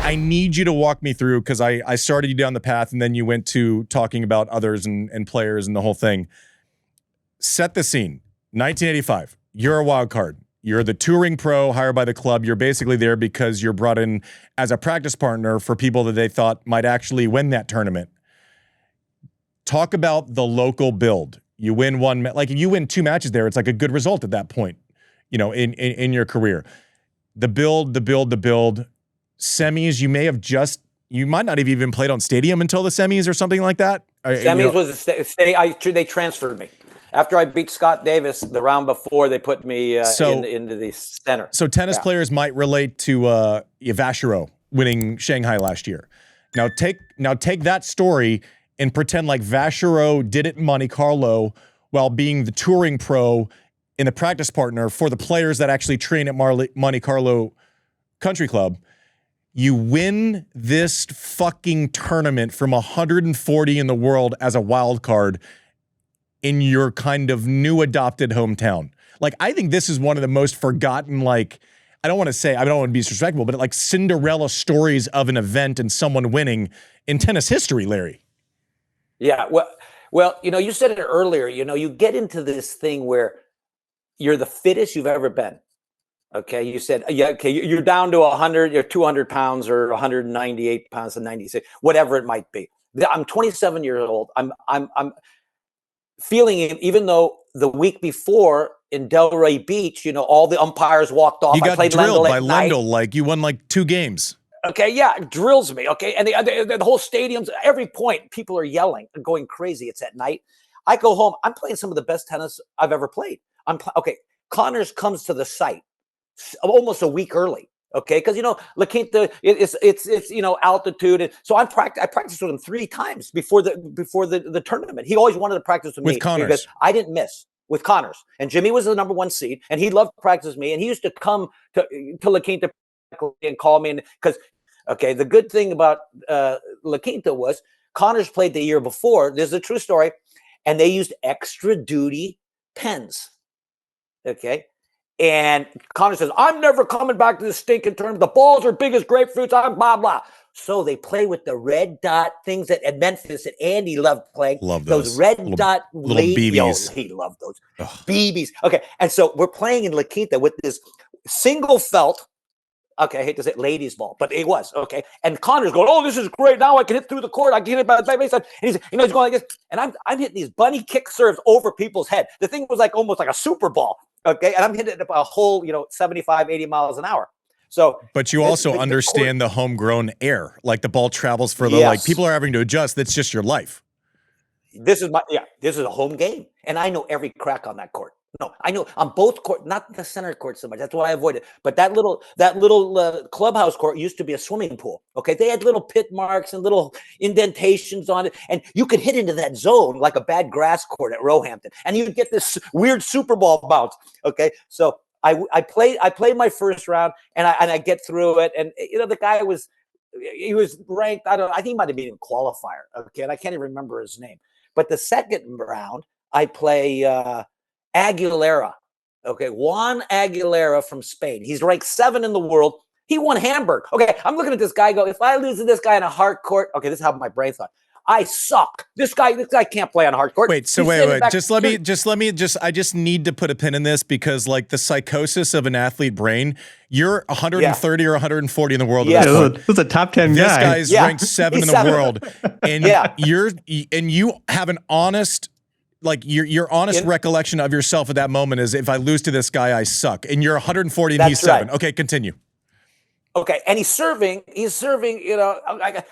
I need you to walk me through, because I started you down the path and then you went to talking about others and players and the whole thing. Set the scene. 1985. You're a wild card. You're the touring pro hired by the club. You're basically there because you're brought in as a practice partner for people that they thought might actually win that tournament. Talk about the local build. You win one, like if you win 2 matches there, it's like a good result at that point, you know, in your career. The build. Semis, you might not have even played on stadium until the semis or something like that. Semis was they transferred me. After I beat Scott Davis the round before, they put me into the center. So tennis players might relate to Vachereau winning Shanghai last year. Now take that story and pretend like Vachereau did it in Monte Carlo while being the touring pro and the practice partner for the players that actually train at Monte Carlo Country Club. You win this fucking tournament from 140 in the world as a wild card in your kind of new adopted hometown. Like, I think this is one of the most forgotten, like, I don't want to be disrespectful, but like Cinderella stories of an event and someone winning in tennis history, Larry. Yeah, well, you know, you said it earlier, you know, you get into this thing where you're the fittest you've ever been. Okay, you said, yeah, okay, you're down to 100, you're 200 pounds or 198 pounds and 96, whatever it might be. I'm 27 years old. I'm feeling it, even though the week before in Delray Beach, you know, all the umpires walked off. You got drilled by Lendl, like you won like 2 games. Okay, yeah, it drills me. Okay, and the whole stadium's, every point, people are yelling and going crazy. It's at night. I go home. I'm playing some of the best tennis I've ever played. Okay, Connors comes to the site almost a week early. Okay, because you know La Quinta, it's you know altitude, and so I practiced with him 3 times before the tournament. He always wanted to practice with me Connors, because I didn't miss with Connors, and Jimmy was the #1 seed, and he loved to practice with me, and he used to come to La Quinta and call me, because okay, the good thing about La Quinta was Connors played the year before. There's a true story, and they used extra duty pens. Okay. And Connor says, I'm never coming back to this stinking tournament. The balls are big as grapefruits. I'm blah, blah. So they play with the red dot things at Memphis that Andy loved playing. Love those red dot little BBs. He loved those. Ugh. BBs. Okay. And so we're playing in La Quinta with this single felt. Okay, I hate to say ladies ball, but it was. Okay. And Connor's going, oh, this is great. Now I can hit through the court. I can hit it by the baseline. And he's going like this. And I'm hitting these bunny kick serves over people's head. The thing was like almost like a super ball. Okay. And I'm hitting it a whole, 75, 80 miles an hour. So, but you also understand the homegrown air, like the ball travels further, like people are having to adjust. That's just your life. This is a home game. And I know every crack on that court. No, I know on both court, not the center court so much. That's why I avoid it. But that little clubhouse court used to be a swimming pool. Okay, they had little pit marks and little indentations on it, and you could hit into that zone like a bad grass court at Roehampton, and you'd get this weird Super Bowl bounce. Okay, so I played my first round, and I get through it, and the guy was ranked. I think he might have been in qualifier. Okay, and I can't even remember his name. But the second round, I play. Aguilera. Okay, Juan Aguilera from Spain. He's ranked 7 in the world. He won Hamburg. Okay, I'm looking at this guy go, if I lose to this guy in a hard court, okay, this is how my brain thought. I suck. This guy can't play on a hard court. Wait, so wait. I just need to put a pin in this because like the psychosis of an athlete brain, you're 130 or 140 in the world. Yeah, this is a top 10 guy. This guy's ranked 7 in the world. And you have an honest, like your honest recollection of yourself at that moment is if I lose to this guy, I suck. And you're 140 and he's 7. Right. Okay, continue. Okay, and he's serving, I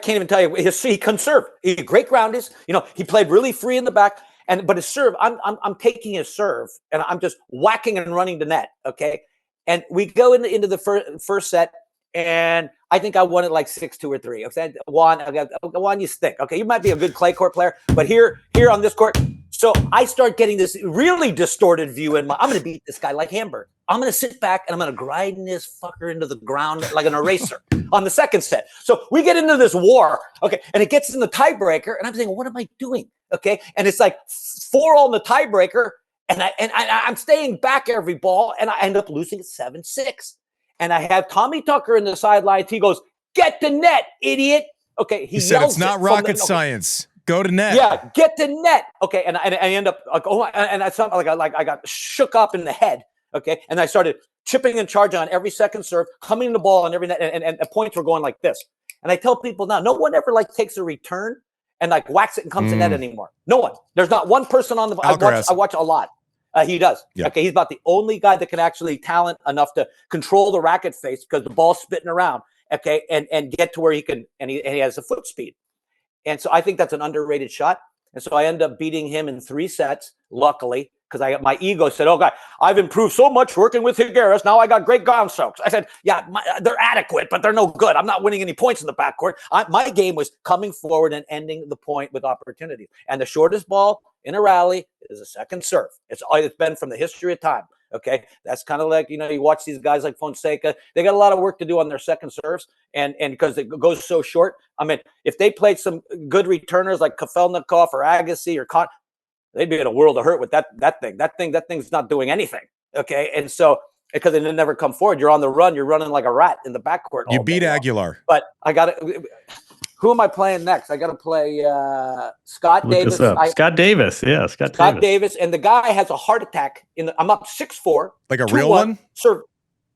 can't even tell you. He can serve. He's great grounders. He played really free in the back. But his serve, I'm taking his serve and I'm just whacking and running the net. Okay. And we go into the first set. And I think I won it like 6-2 or 3. Okay, Juan, you stink. Okay, you might be a good clay court player, but here on this court, so I start getting this really distorted view I'm going to beat this guy like Hamburg. I'm going to sit back and I'm going to grind this fucker into the ground like an eraser on the second set. So we get into this war, okay, and it gets in the tiebreaker, and I'm thinking, what am I doing? Okay, and it's like 4-all in the tiebreaker, and I'm staying back every ball, and I end up losing 7-6. And I have Tommy Tucker in the sidelines. He goes, get to net, idiot. Okay, he said it's not rocket science. Go to net. Yeah, get to net. Okay, and I end up like, oh, and I sound like I got shook up in the head. Okay, and I started chipping and charging on every second serve, coming the ball on every net, and the points were going like this. And I tell people now, no one ever like takes a return and like whacks it and comes to net anymore. No one. There's not one person on the. I watch a lot. He does. Yep. Okay, he's about the only guy that can actually talent enough to control the racket face because the ball's spitting around. Okay, and get to where he can, and he has the foot speed. And so I think that's an underrated shot. And so I end up beating him in 3 sets, luckily, because my ego said, oh, God, I've improved so much working with Figueres. Now I got great ground strokes. I said, yeah, they're adequate, but they're no good. I'm not winning any points in the backcourt. My game was coming forward and ending the point with opportunity. And the shortest ball in a rally is a second serve. It's been from the history of time. Okay, that's kind of like, you watch these guys like Fonseca. They got a lot of work to do on their second serves, and because it goes so short. I mean, if they played some good returners like Kafelnikov or Agassi or they'd be in a world of hurt with that thing. That thing's not doing anything. Okay, and so because it didn't never come forward, you're on the run. You're running like a rat in the backcourt. You beat Aguilar, but I got it. Who am I playing next? I got to play Scott Davis. Scott Davis. Yeah, Scott Davis. And the guy has a heart attack. I'm up 6-4. Like a real one? Sir,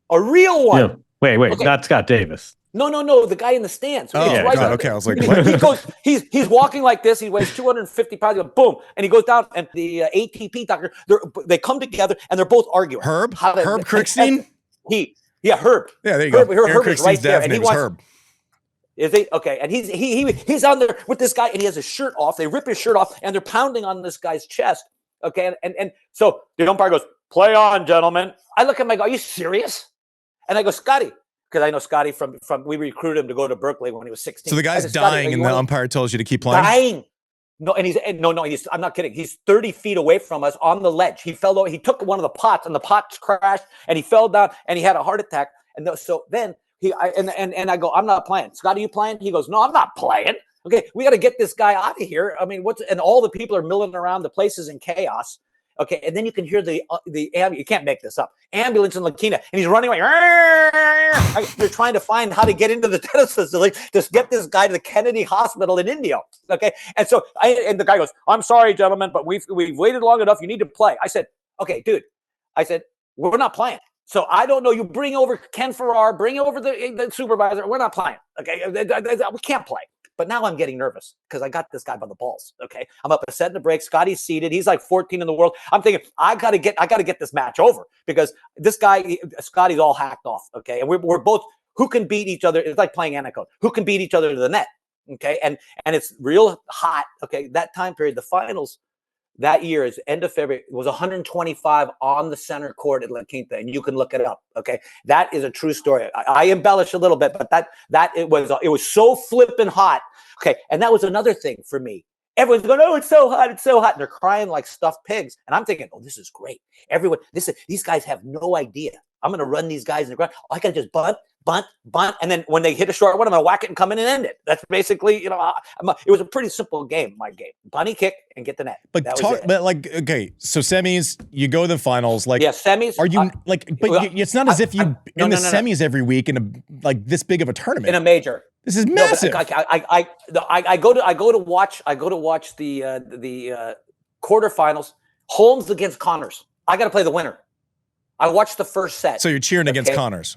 a real one. Yeah. Wait. Okay. Not Scott Davis. No. The guy in the stands. Oh, yeah, God, okay. I was like, what? He's walking like this. He weighs 250 pounds. He goes, boom. And he goes down. And the ATP doctor, they come together and they're both arguing. Herb Krickstein? Herb. Yeah, there you go. Herb is right there. And he wants Herb. Is he? Okay. And he's on there with this guy and he has his shirt off. They rip his shirt off and they're pounding on this guy's chest. Okay. And so the umpire goes, play on, gentlemen. I look at him, I go, are you serious? And I go, Scotty, because I know Scotty from we recruited him to go to Berkeley when he was 16. So the guy's dying and the umpire tells you to keep playing? Dying. No, I'm not kidding. He's 30 feet away from us on the ledge. He fell over. He took one of the pots and the pots crashed and he fell down and he had a heart attack. And so then I go, I'm not playing. Scott, are you playing? He goes, no, I'm not playing. Okay, we got to get this guy out of here. I mean, and all the people are milling around. The place is in chaos. Okay, and then you can hear the you can't make this up. Ambulance in La Quina, and he's running away. They're trying to find how to get into the tennis facility to get this guy to the Kennedy Hospital in India. Okay, and so and the guy goes, I'm sorry, gentlemen, but we've waited long enough. You need to play. I said, okay, dude. I said, we're not playing. So I don't know. You bring over Ken Farrar, bring over the supervisor. We're not playing. Okay, we can't play. But now I'm getting nervous because I got this guy by the balls. Okay, I'm up a set in the break. Scotty's seated. He's like 14 in the world. I'm thinking I gotta get this match over because this guy Scotty's all hacked off. Okay, and we're both who can beat each other. It's like playing Anaconda. Who can beat each other to the net? Okay, and it's real hot. Okay, that time period, the finals. That year is end of February. It was 125 on the center court at La Quinta, and you can look it up. Okay, that is a true story. I embellish a little bit, but that it was so flipping hot. Okay, and that was another thing for me. Everyone's going, oh, it's so hot, and they're crying like stuffed pigs. And I'm thinking, oh, this is great. These guys have no idea. I'm going to run these guys in the ground. I can just bunt, and then when they hit a short one, I'm going to whack it and come in and end it. That's basically, it was a pretty simple game, my game. Bunny kick and get the net. But okay, so semis, you go to the finals. Like, yeah, semis. Are you it's not as if you in the semis every week in this big of a tournament. In a major. This is massive. I go to watch the quarterfinals. Holmes against Connors. I got to play the winner. I watched the first set. So you're cheering against Connors.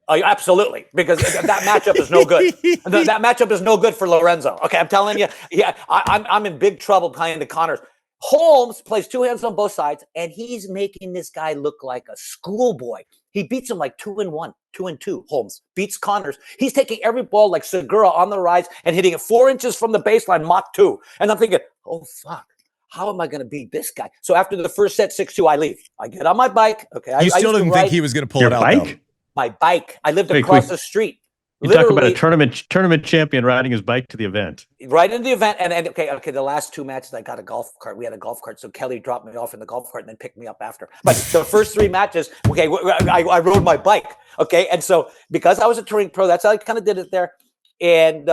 Absolutely, because that matchup is no good. That matchup is no good for Lorenzo. Okay, I'm telling you. Yeah, I'm in big trouble playing the Connors. Holmes plays two hands on both sides, and he's making this guy look like a schoolboy. He beats him like 2-1, 2-2. Holmes beats Connors. He's taking every ball like Segura on the rise and hitting it 4 inches from the baseline, Mach 2. And I'm thinking, oh, fuck. How am I going to beat this guy? So after the first set, 6-2, I leave. I get on my bike. Okay. You still didn't think he was going to pull it out, though? My bike. I lived across the street. You talk about a tournament champion riding his bike to the event. Right into the event. And okay, the last 2 matches, I got a golf cart. We had a golf cart. So Kelly dropped me off in the golf cart and then picked me up after. But the first 3 matches, okay, I rode my bike. Okay. And so because I was a touring pro, that's how I kind of did it there. And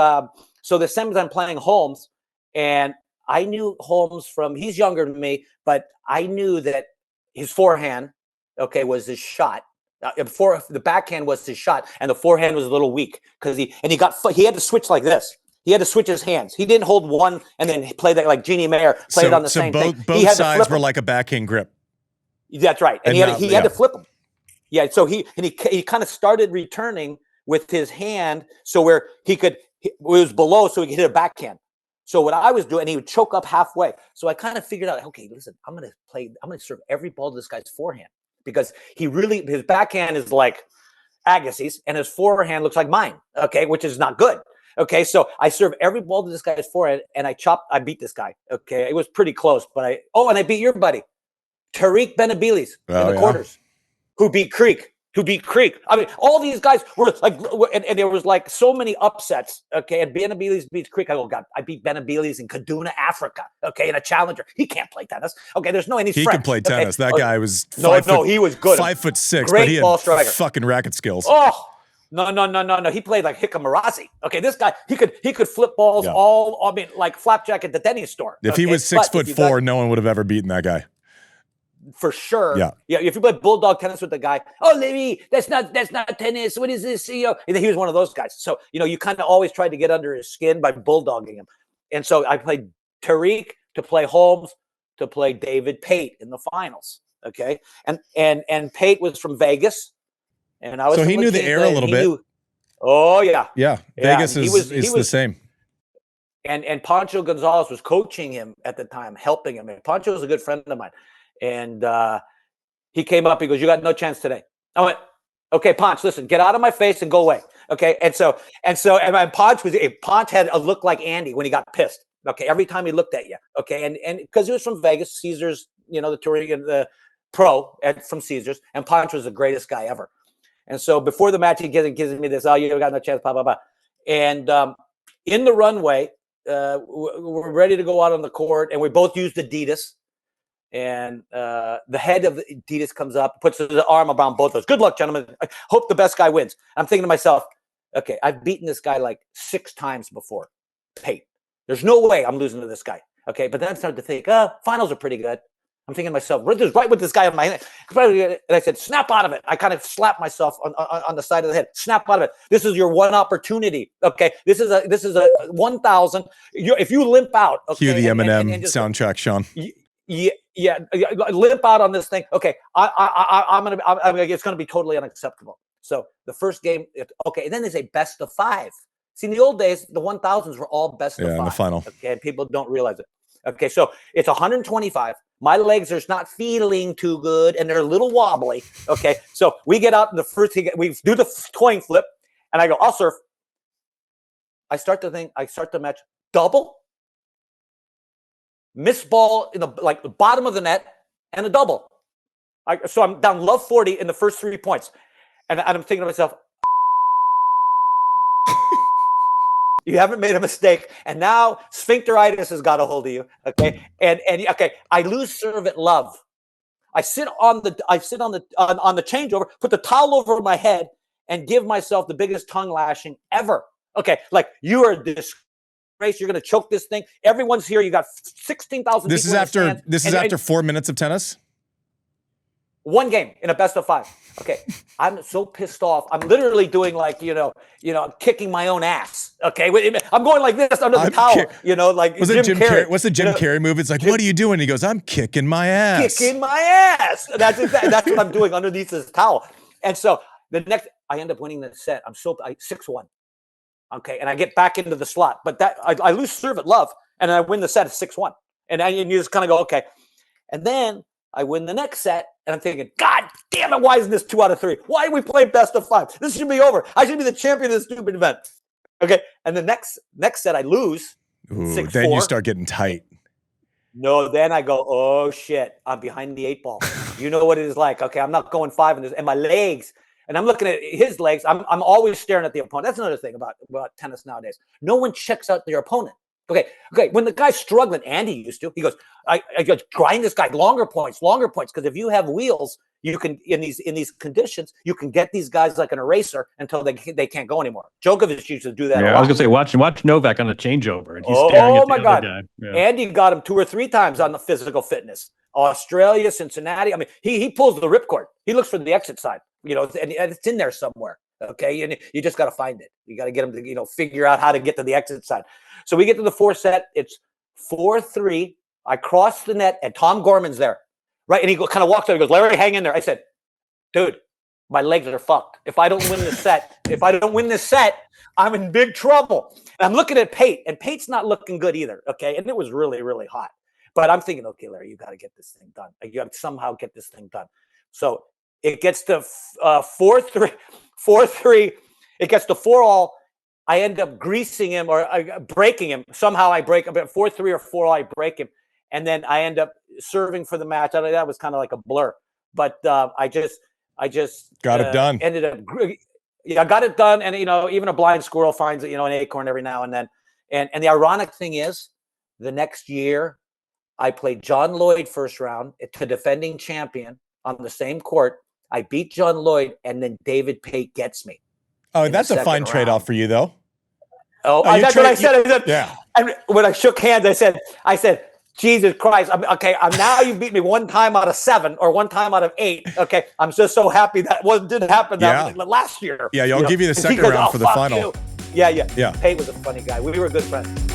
so the semis, I'm playing Holmes. And I knew Holmes he's younger than me, but I knew that his forehand, okay, was his shot. Before the backhand was his shot, and the forehand was a little weak because he had to switch like this. He had to switch his hands. He didn't hold one and then play that like Jeannie Mayer played on the same thing. Both sides were like a backhand grip. That's right, and he had to flip them. Yeah, so he kind of started returning with his hand, so where it was below, so he could hit a backhand. So what I was doing, he would choke up halfway. So I kind of figured out, okay, listen, I'm gonna serve every ball to this guy's forehand because his backhand is like Agassi's and his forehand looks like mine. Okay, which is not good. Okay, so I serve every ball to this guy's forehand, and I beat this guy. Okay, it was pretty close, but and I beat your buddy, Tariq Benabides in the quarters, who beat Creek. I mean, all these guys were like, and there was like so many upsets. Okay, and Benabides beats Creek. I go, God, I beat Benabides in Kaduna, Africa. Okay, in a challenger. He can't play tennis. Okay, there's no any. He can play tennis. Okay. That guy was he was good. 5'6", Great but he ball had striker. fucking racket skills. Oh. No. He played like Hikamarazzi. Okay, this guy, he could flip balls like flapjack at the Denny's store. If he was 6'4", no one would have ever beaten that guy. For sure. Yeah. If you play bulldog tennis with the guy, Larry, that's not tennis. What is this? He was one of those guys. So, you kind of always tried to get under his skin by bulldogging him. And so I played Tariq to play Holmes to play David Pate in the finals. Okay. And Pate was from Vegas. And I was so he knew the air a little bit. Yeah. Vegas is the same. And Pancho Gonzalez was coaching him at the time, helping him. And Pancho was a good friend of mine. And he came up. He goes, "You got no chance today." I went, "Okay, Ponch, listen, get out of my face and go away." Okay. And Ponch had a look like Andy when he got pissed. Okay. Every time he looked at you. Okay. And because he was from Vegas, Caesars, the touring and the pro from Caesars, and Ponch was the greatest guy ever. And so before the match, he gives me this, you got no chance, blah, blah, blah. And in the runway, we're ready to go out on the court, and we both used Adidas. And the head of Adidas comes up, puts his arm around both of us. Good luck, gentlemen. I hope the best guy wins. I'm thinking to myself, okay, I've beaten this guy like 6 times before. Pate. There's no way I'm losing to this guy. Okay, but then I started to think, finals are pretty good. I'm thinking to myself, right with this guy on my hand. And I said, snap out of it. I kind of slapped myself on the side of the head. Snap out of it. This is your one opportunity. Okay. This is a 1,000. If you limp out. Okay, cue the Eminem soundtrack, Sean. Yeah. Limp out on this thing. Okay. It's going to be totally unacceptable. So the first game. Okay. And then there's a best of 5. See, in the old days, the 1,000s were all best of 5. In the final. Okay. And people don't realize it. Okay. So it's 125. My legs are not feeling too good, and they're a little wobbly. Okay, so we get out in the first. We do the coin flip, and I go, "I'll serve." I start the match. Double, miss ball in the bottom of the net, and a double. So I'm down love 40 in the first 3 points, and I'm thinking to myself, you haven't made a mistake, and now sphincteritis has got a hold of you. Okay, and I lose serve at love. I sit on the changeover, put the towel over my head, and give myself the biggest tongue lashing ever. Okay, like you are a disgrace. You're going to choke this thing. Everyone's here. You got 16,000. This is after 4 minutes of tennis. One game in a best of 5. Okay. I'm so pissed off. I'm literally doing kicking my own ass. Okay. I'm going like this under the towel, like was it Jim Carrey? What's the Jim Carrey move? It's like, what are you doing? He goes, I'm kicking my ass. Kicking my ass. That's what I'm doing underneath this towel. And so I end up winning the set. I'm 6-1. Okay. And I get back into the slot, but I lose serve at love, and I win the set at 6-1. And you just kind of go, okay. And then I win the next set, and I'm thinking, God damn it, why isn't this 2 out of 3? Why do we play best of 5? This should be over. I should be the champion of this stupid event. Okay, and the next set I lose. Ooh, 6-4. Then you start getting tight. No, then I go, oh shit, I'm behind the 8 ball. You know what it is like. Okay, I'm not going 5 in this, and my legs. And I'm looking at his legs. I'm always staring at the opponent. That's another thing about tennis nowadays. No one checks out their opponent. Okay. When the guy's struggling, Andy used to, he goes, I just grind this guy, longer points. Because if you have wheels, you can, in these conditions, you can get these guys like an eraser until they can't go anymore. Djokovic used to do that. Yeah, I was gonna say, watch Novak on a changeover, and he's staring at the other guy. Yeah. Andy got him 2 or 3 times on the physical fitness. Australia, Cincinnati. I mean, he pulls the ripcord. He looks for the exit side, and it's in there somewhere. Okay, and you just got to find it. You got to get him to figure out how to get to the exit side. So we get to the 4th set. It's 4-3. I cross the net, and Tom Gorman's there, right? And he kind of walks over. He goes, "Larry, hang in there." I said, "Dude, my legs are fucked. If I don't win this set, I'm in big trouble." And I'm looking at Pate, and Pate's not looking good either. Okay, and it was really, really hot. But I'm thinking, okay, Larry, you got to get this thing done. You got to somehow get this thing done. So it gets to 4-3. It gets to 4-all. I end up greasing him or breaking him. Somehow I break him. 4-3 or 4-all, I break him. And then I end up serving for the match. That was kind of like a blur. But I just got it done. Ended up, I got it done. And, even a blind squirrel finds, an acorn every now and then. And the ironic thing is, the next year, I played John Lloyd first round to defending champion on the same court. I beat John Lloyd, and then David Pate gets me. Oh, that's a fine trade-off for you, though. That's what I said. Yeah. And when I shook hands, I said, Jesus Christ. Now you beat me 1 time out of 7 or 1 time out of 8. Okay. I'm just so happy that didn't happen last year. Yeah, I'll give you the second round for the final. Yeah. Pate was a funny guy. We were good friends.